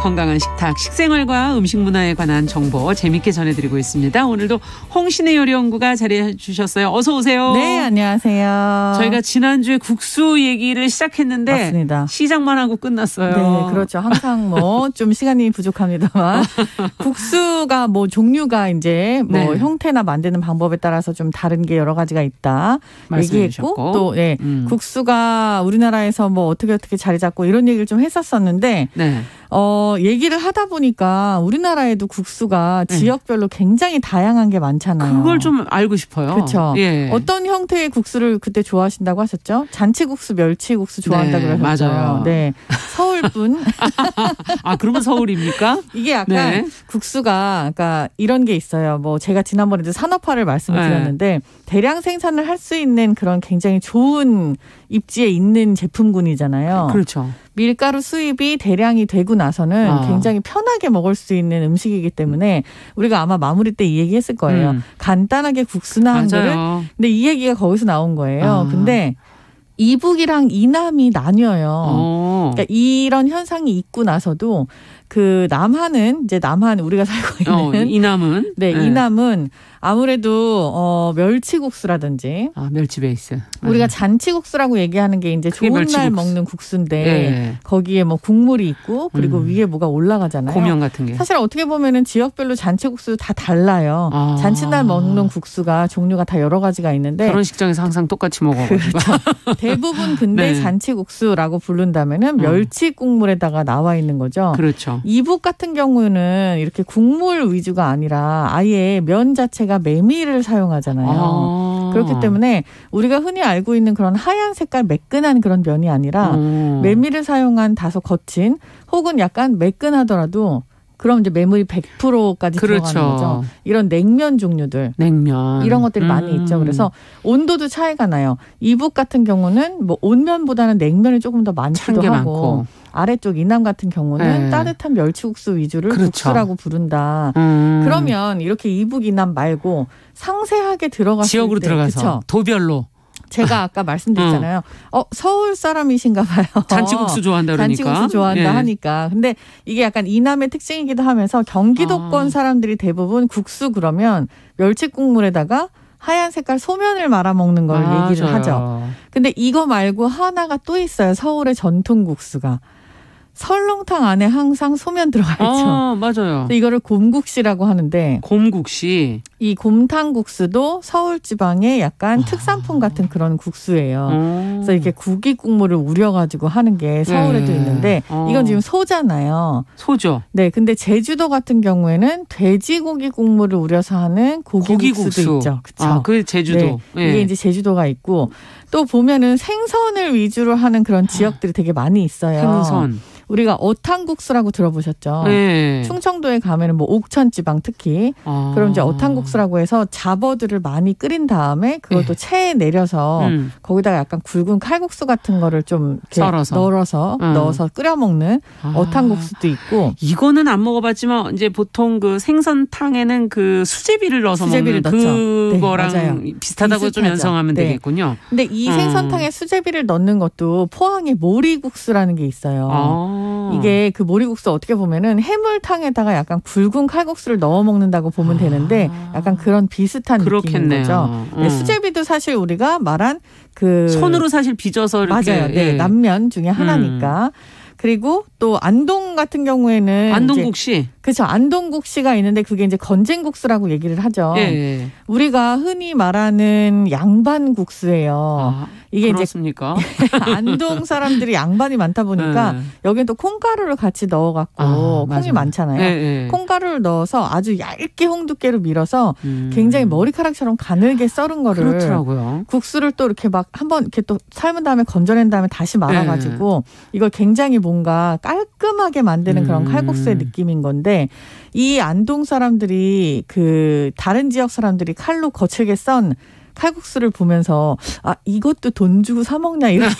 건강한 식탁, 식생활과 음식 문화에 관한 정보 재밌게 전해드리고 있습니다. 오늘도 홍신의 요리연구가 자리해 주셨어요. 어서 오세요. 네, 안녕하세요. 저희가 지난주에 국수 얘기를 시작했는데 맞습니다. 시작만 하고 끝났어요. 네, 그렇죠. 항상 뭐 좀 시간이 부족합니다만 국수가 뭐 종류가 이제 뭐 네. 형태나 만드는 방법에 따라서 좀 다른 게 여러 가지가 있다 얘기했고 주셨고. 또 네, 국수가 우리나라에서 뭐 어떻게 자리 잡고 이런 얘기를 좀 했었었는데 네. 얘기를 하다 보니까 우리나라에도 국수가 지역별로 굉장히 다양한 게 많잖아요. 그걸 좀 알고 싶어요. 그렇죠. 예. 어떤 형태의 국수를 그때 좋아하신다고 하셨죠? 잔치국수, 멸치국수 좋아한다 네, 그러셨죠. 맞아요. 네, 서울분. 아, 그러면 서울입니까? 이게 약간 네. 국수가 그러니까 이런 게 있어요. 뭐 제가 지난번에도 산업화를 말씀드렸는데 대량 생산을 할 수 있는 그런 굉장히 좋은 입지에 있는 제품군이잖아요. 그렇죠. 밀가루 수입이 대량이 되고 나서는 굉장히 편하게 먹을 수 있는 음식이기 때문에 우리가 아마 마무리 때 이 얘기 했을 거예요. 간단하게 국수나 한 그릇. 근데 이 얘기가 거기서 나온 거예요. 근데 이북이랑 이남이 나뉘어요. 그러니까 이런 현상이 있고 나서도 그 남한은 이제 남한 우리가 살고 있는 이남은 네, 이남은 아무래도 멸치국수라든지 멸치 베이스. 우리가 잔치국수라고 얘기하는 게 이제 좋은 멸치국수. 날 먹는 국수인데 네. 거기에 뭐 국물이 있고 그리고 위에 뭐가 올라가잖아요. 고명 같은 게. 사실 어떻게 보면은 지역별로 잔치국수 다 달라요. 잔치날 먹는 국수가 종류가 다 여러 가지가 있는데 결혼식장에서 항상 똑같이 먹어가지고. 그렇죠. 대부분 근데 네. 잔치국수라고 부른다면은 멸치 국물에다가 나와 있는 거죠. 그렇죠. 이북 같은 경우는 이렇게 국물 위주가 아니라 아예 면 자체가 메밀을 사용하잖아요. 그렇기 때문에 우리가 흔히 알고 있는 그런 하얀 색깔 매끈한 그런 면이 아니라 메밀을 사용한 다소 거친 혹은 약간 매끈하더라도 그럼 이제 메밀이 100%까지 그렇죠. 들어가는 거죠. 이런 냉면 종류들. 냉면. 이런 것들이 많이 있죠. 그래서 온도도 차이가 나요. 이북 같은 경우는 뭐 온면보다는 냉면이 조금 더 많기도 하고 많고. 아래쪽 이남 같은 경우는 따뜻한 멸치국수 위주를 그렇죠. 국수라고 부른다. 그러면 이렇게 이북 이남 말고 상세하게 들어갔을 지역으로 때 들어가서 그쵸? 도별로. 제가 아까 말씀드렸잖아요. 서울 사람이신가 봐요. 잔치국수 좋아한다 그러니까. 잔치국수 좋아한다 하니까. 근데 이게 약간 이남의 특징이기도 하면서 경기도권 사람들이 대부분 국수 그러면 멸치 국물에다가 하얀 색깔 소면을 말아 먹는 걸 얘기를 하죠. 근데 이거 말고 하나가 또 있어요. 서울의 전통 국수가. 설렁탕 안에 항상 소면 들어가 있죠. 맞아요. 이거를 곰국시라고 하는데 곰국시. 이 곰탕국수도 서울 지방의 약간 특산품 같은 그런 국수예요. 그래서 이렇게 고기 국물을 우려가지고 하는 게 서울에도 있는데 이건 지금 소잖아요. 소죠. 네, 근데 제주도 같은 경우에는 돼지고기 국물을 우려서 하는 고기국수도 있죠. 그렇죠. 그 제주도. 네, 이게 이제 제주도가 있고 또 보면은 생선을 위주로 하는 그런 지역들이 되게 많이 있어요. 생선. 우리가 어탕국수라고 들어보셨죠? 네. 충청도에 가면은 뭐 옥천 지방 특히 그럼 이제 어탕국수라고 해서 잡어들을 많이 끓인 다음에 그것도 체에 내려서 거기다가 약간 굵은 칼국수 같은 거를 좀 넣어서 끓여 먹는 어탕국수도 있고. 이거는 안 먹어봤지만 이제 보통 그 생선탕에는 그 수제비를 넣어서 먹는 그거랑 네, 비슷하다고 좀 연상하면 되겠군요. 근데 이 생선탕에 수제비를 넣는 것도 포항에 모리국수라는 게 있어요. 이게 그 모리국수 어떻게 보면은 해물탕에다가 약간 굵은 칼국수를 넣어 먹는다고 보면 되는데 약간 그런 비슷한 느낌인 거죠. 네, 수제비도 사실 우리가 말한 그 손으로 사실 빚어서 이렇게 맞아요. 네, 남면 중에 하나니까. 그리고 또 안동 같은 경우에는 안동국시. 그렇죠. 안동국시가 있는데 그게 이제 건쟁국수라고 얘기를 하죠. 예. 우리가 흔히 말하는 양반국수예요. 이게 그렇습니까? 이제 안동 사람들이 양반이 많다 보니까 여기는 또 콩가루를 같이 넣어갖고 콩이 많잖아요. 콩가루를 넣어서 아주 얇게 홍두깨로 밀어서 굉장히 머리카락처럼 가늘게 썰은 거를 그렇더라고요. 국수를 또 이렇게 막 한번 이렇게 또 삶은 다음에 건져낸 다음에 다시 말아가지고 이걸 굉장히 뭔가 깔끔하게 만드는 그런 칼국수의 느낌인 건데 이 안동 사람들이 그 다른 지역 사람들이 칼로 거칠게 썬 칼국수를 보면서 이것도 돈 주고 사 먹냐 이렇게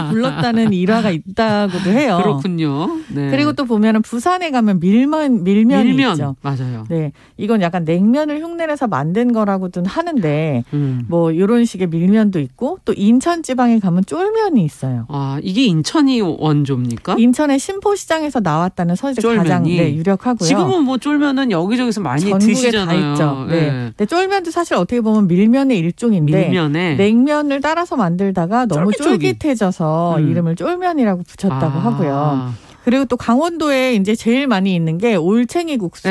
불렀다는 일화가 있다고도 해요. 그렇군요. 네. 그리고 또 보면은 부산에 가면 밀면이 있죠. 맞아요. 네, 이건 약간 냉면을 흉내내서 만든 거라고도 하는데 뭐 이런 식의 밀면도 있고 또 인천 지방에 가면 쫄면이 있어요. 이게 인천이 원조입니까? 인천의 신포시장에서 나왔다는 소식이 가장 유력하고요. 지금은 뭐 쫄면은 여기저기서 많이 전국에 드시잖아요. 다 있죠. 네. 근데 쫄면도 사실 어떻게 보면 밀면의 일종인데 냉면을 따라서 만들다가 너무 쫄깃해져서 이름을 쫄면이라고 붙였다고 하고요. 그리고 또 강원도에 이제 제일 많이 있는 게 올챙이 국수.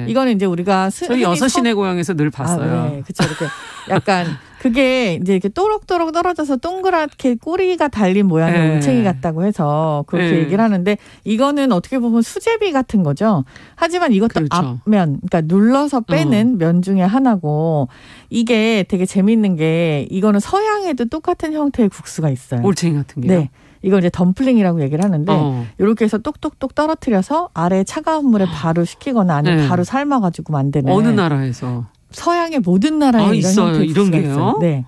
이거는 이제 우리가 저희 6시내 고향에서 늘 봤어요. 네, 그렇죠. 이렇게 약간 그게 이제 이렇게 또록또록 떨어져서 동그랗게 꼬리가 달린 모양의 올챙이 같다고 해서 그렇게 얘기를 하는데 이거는 어떻게 보면 수제비 같은 거죠. 하지만 이것도 앞면, 그러니까 눌러서 빼는 면 중에 하나고 이게 되게 재밌는 게 이거는 서양에도 똑같은 형태의 국수가 있어요. 올챙이 같은 게요? 네. 이걸 이제 덤플링이라고 얘기를 하는데 이렇게 해서 똑똑똑 떨어뜨려서 아래에 차가운 물에 바로 식히거나 아니면 바로 삶아가지고 만드는. 어느 나라에서? 서양의 모든 나라에 이런 게요? 있어요. 네.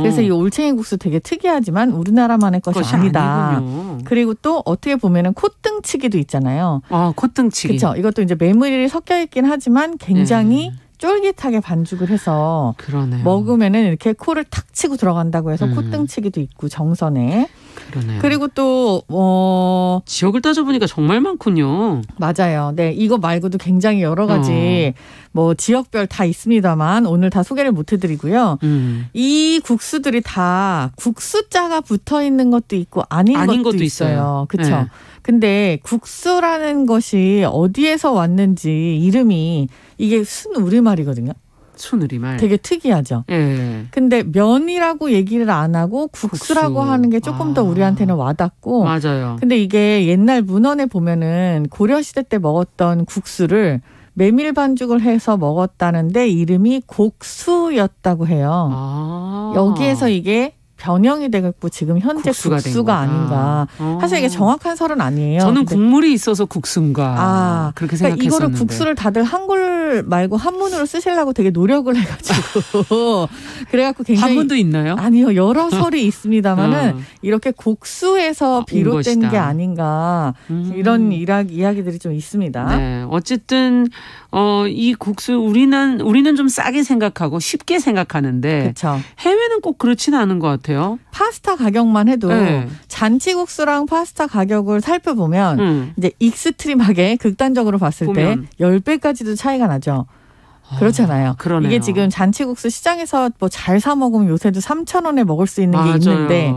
그래서 이 올챙이 국수 되게 특이하지만 우리나라만의 것이 아니다. 아니군요. 그리고 또 어떻게 보면은 콧등치기도 있잖아요. 콧등치기. 그렇죠. 이것도 이제 메밀이 섞여 있긴 하지만 굉장히 쫄깃하게 반죽을 해서 그러네요. 먹으면은 이렇게 코를 탁 치고 들어간다고 해서 콧등치기도 있고 정선에. 그러네요. 그리고 또 지역을 따져보니까 정말 많군요. 맞아요. 네, 이거 말고도 굉장히 여러 가지 뭐 지역별 다 있습니다만 오늘 다 소개를 못 해드리고요. 이 국수들이 다 국수자가 붙어 있는 것도 있고 아닌 것도 있어요. 그렇죠. 네. 근데 국수라는 것이 어디에서 왔는지 이름이 이게 순우리말이거든요. 순우리말. 되게 특이하죠. 네. 근데 면이라고 얘기를 안 하고 국수라고 하는 게 조금 더 우리한테는 와닿고. 맞아요. 근데 이게 옛날 문헌에 보면은 고려시대 때 먹었던 국수를 메밀 반죽을 해서 먹었다는데 이름이 곡수였다고 해요. 여기에서 이게 변형이 되겠고 지금 현재 국수가 아닌가. 사실 이게 정확한 설은 아니에요. 저는 국물이 있어서 국수인가 그렇게 생각했었는데. 이거를 국수를 다들 한글 말고 한문으로 쓰시려고 되게 노력을 해가지고 그래갖고 굉장히 한문도 있나요? 아니요. 여러 설이 있습니다만은 이렇게 곡수에서 비롯된 게 아닌가 이런 이야기들이 좀 있습니다. 네. 어쨌든 이 국수 우리는 좀 싸게 생각하고 쉽게 생각하는데 그쵸. 해외는 꼭 그렇지는 않은 것 같아요. 파스타 가격만 해도 잔치국수랑 파스타 가격을 살펴보면 이제 익스트림하게 극단적으로 봤을 때 10배까지도 차이가 나죠. 그렇잖아요. 그러네요. 이게 지금 잔치국수 시장에서 뭐 잘 사 먹으면 요새도 3,000원에 먹을 수 있는 게 있는데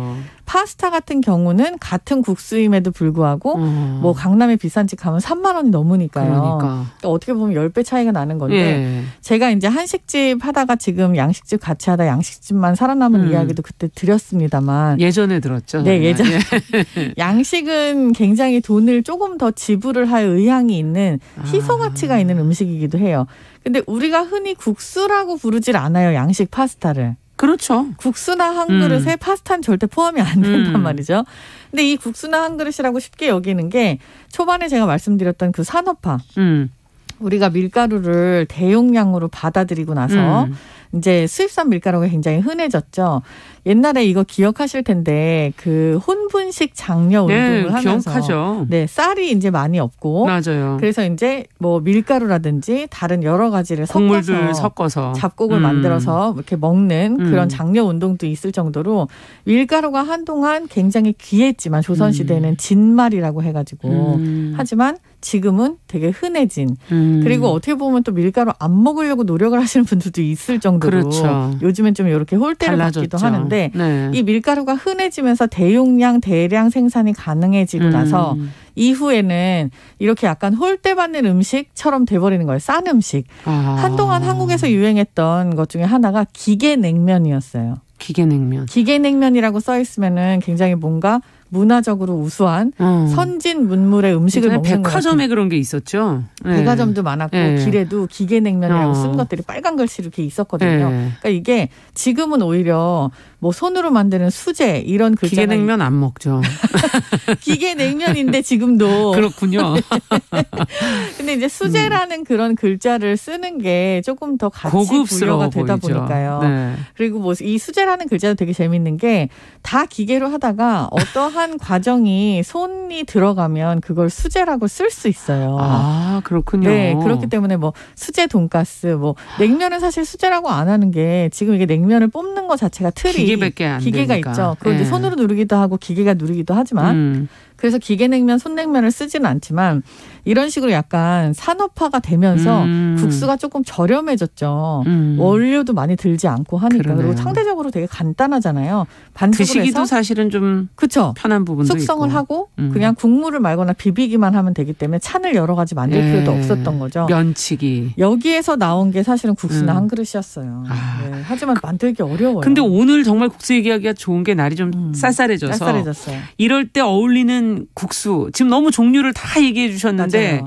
파스타 같은 경우는 같은 국수임에도 불구하고 뭐 강남에 비싼 집 가면 3만 원이 넘으니까요. 그러니까 어떻게 보면 10배 차이가 나는 건데 제가 이제 한식집 하다가 지금 양식집 같이 하다 양식집만 살아남은 이야기도 그때 드렸습니다만 예전에 들었죠. 네, 예전에. 양식은 굉장히 돈을 조금 더 지불을 할 의향이 있는 희소 가치가 있는 음식이기도 해요. 근데 우리가 흔히 국수라고 부르질 않아요. 양식 파스타를. 그렇죠. 국수나 한 그릇에 파스타는 절대 포함이 안 된단 말이죠. 근데 이 국수나 한 그릇이라고 쉽게 여기는 게 초반에 제가 말씀드렸던 그 산업화. 우리가 밀가루를 대용량으로 받아들이고 나서 이제 수입산 밀가루가 굉장히 흔해졌죠. 옛날에 이거 기억하실 텐데 그 혼분식 장려 운동을 하면서 기억하죠. 네, 쌀이 이제 많이 없고 맞아요. 그래서 이제 뭐 밀가루라든지 다른 여러 가지를 섞어서 잡곡을 만들어서 이렇게 먹는 그런 장려 운동도 있을 정도로 밀가루가 한동안 굉장히 귀했지만 조선시대에는 진말이라고 해가지고 하지만 지금은 되게 흔해진 그리고 어떻게 보면 또 밀가루 안 먹으려고 노력을 하시는 분들도 있을 정도로 그렇죠. 요즘은 좀 이렇게 홀대를 받기도 하는데 이 밀가루가 흔해지면서 대용량 대량 생산이 가능해지고 나서 이후에는 이렇게 약간 홀대받는 음식처럼 돼버리는 거예요. 싼 음식. 한동안 한국에서 유행했던 것 중에 하나가 기계냉면이었어요. 기계냉면이라고 써 있으면은 굉장히 뭔가 문화적으로 우수한 선진 문물의 음식을 먹는 것 백화점에 그런 게 있었죠. 백화점도 많았고 길에도 기계냉면이라고 쓴 것들이 빨간 글씨로 이렇게 있었거든요. 그러니까 이게 지금은 오히려 뭐 손으로 만드는 수제 이런 글자가 기계냉면 안 먹죠. 기계냉면인데 지금도 그렇군요. 근데 이제 수제라는 그런 글자를 쓰는 게 조금 더 가치 부여가 되다 보이죠. 보니까요. 네. 그리고 뭐 이 수제라는 글자도 되게 재밌는 게 다 기계로 하다가 어떠한 과정이 손이 들어가면 그걸 수제라고 쓸 수 있어요. 아, 그렇군요. 네, 그렇기 때문에 뭐 수제 돈가스, 뭐 냉면은 사실 수제라고 안 하는 게 지금 이게 냉면을 뽑는 것 자체가 틀이 기계밖에 안 기계가 되니까. 있죠. 그걸 이제 손으로 누르기도 하고 기계가 누르기도 하지만 그래서 기계냉면, 손냉면을 쓰지는 않지만 이런 식으로 약간 산업화가 되면서 국수가 조금 저렴해졌죠. 원료도 많이 들지 않고 하니까. 그러네요. 그리고 상대적으로 되게 간단하잖아요. 반죽을 드시기도 해서 사실은 좀 그쵸? 편한 부분도 숙성을 있고. 하고 그냥 국물을 말거나 비비기만 하면 되기 때문에 찬을 여러 가지 만들 필요도 없었던 거죠. 면치기. 여기에서 나온 게 사실은 국수나 한 그릇이었어요. 네. 하지만 만들기 어려워요. 근데 오늘 정말 국수 얘기하기가 좋은 게 날이 좀 쌀쌀해져서 쌀쌀해졌어요. 이럴 때 어울리는 국수. 지금 너무 종류를 다 얘기해 주셨는데 맞아요.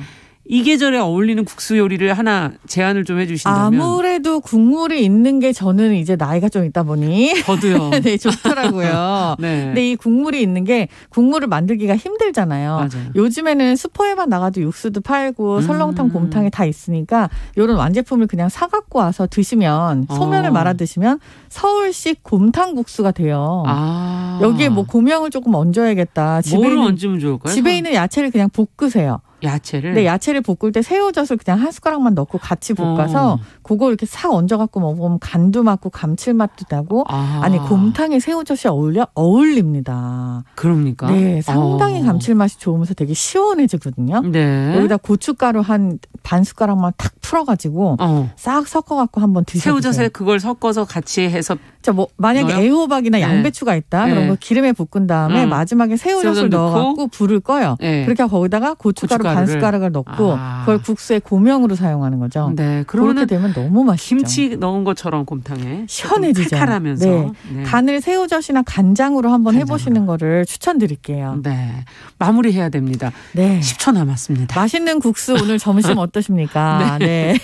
이 계절에 어울리는 국수 요리를 하나 제안을 좀 해주신다면. 아무래도 국물이 있는 게 저는 이제 나이가 좀 있다 보니 저도요. 네, 좋더라고요. 네. 근데 이 국물이 있는 게 국물을 만들기가 힘들잖아요. 맞아요. 요즘에는 슈퍼에만 나가도 육수도 팔고 설렁탕, 곰탕이 다 있으니까 이런 완제품을 그냥 사갖고 와서 드시면 소면을 말아 드시면 서울식 곰탕국수가 돼요. 아. 여기에 뭐 고명을 조금 얹어야겠다. 뭐를 얹으면 좋을까요? 집에 있는 야채를 그냥 볶으세요. 야채를? 네, 야채를 볶을 때 새우젓을 그냥 한 숟가락만 넣고 같이 볶아서 그거 이렇게 싹 얹어갖고 먹으면 간도 맞고 감칠맛도 나고 아니 곰탕에 새우젓이 어울립니다. 그럽니까? 네, 상당히 감칠맛이 좋으면서 되게 시원해지거든요. 네. 여기다 고춧가루 한 반 숟가락만 탁 풀어가지고 싹 섞어갖고 한번 드셔보세요. 새우젓에 그걸 섞어서 같이 해서 뭐 만약에 넣어요? 애호박이나 양배추가 있다. 그런 거 기름에 볶은 다음에 마지막에 새우젓을 넣어갖고 불을 꺼요. 네. 그렇게 하고 거기다가 고춧가루 반 숟가락을 넣고 그걸 국수의 고명으로 사용하는 거죠. 네, 그렇게 되면 너무 맛있죠. 김치 넣은 것처럼 곰탕에 시원해지죠. 칼칼하면서. 네. 네. 간을 새우젓이나 간장으로 한번 해보시는 거를 추천드릴게요. 네, 마무리해야 됩니다. 네. 10초 남았습니다. 맛있는 국수 오늘 점심 어떠십니까? 네.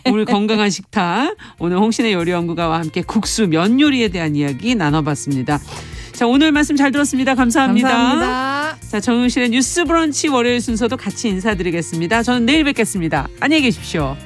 오늘 건강한 식탁, 오늘 홍신의 요리연구가와 함께 국수, 면 요리에 대한 이야기 나눠봤습니다. 자, 오늘 말씀 잘 들었습니다. 감사합니다. 감사합니다. 자, 정용실의 뉴스 브런치 월요일 순서도 같이 인사드리겠습니다. 저는 내일 뵙겠습니다. 안녕히 계십시오.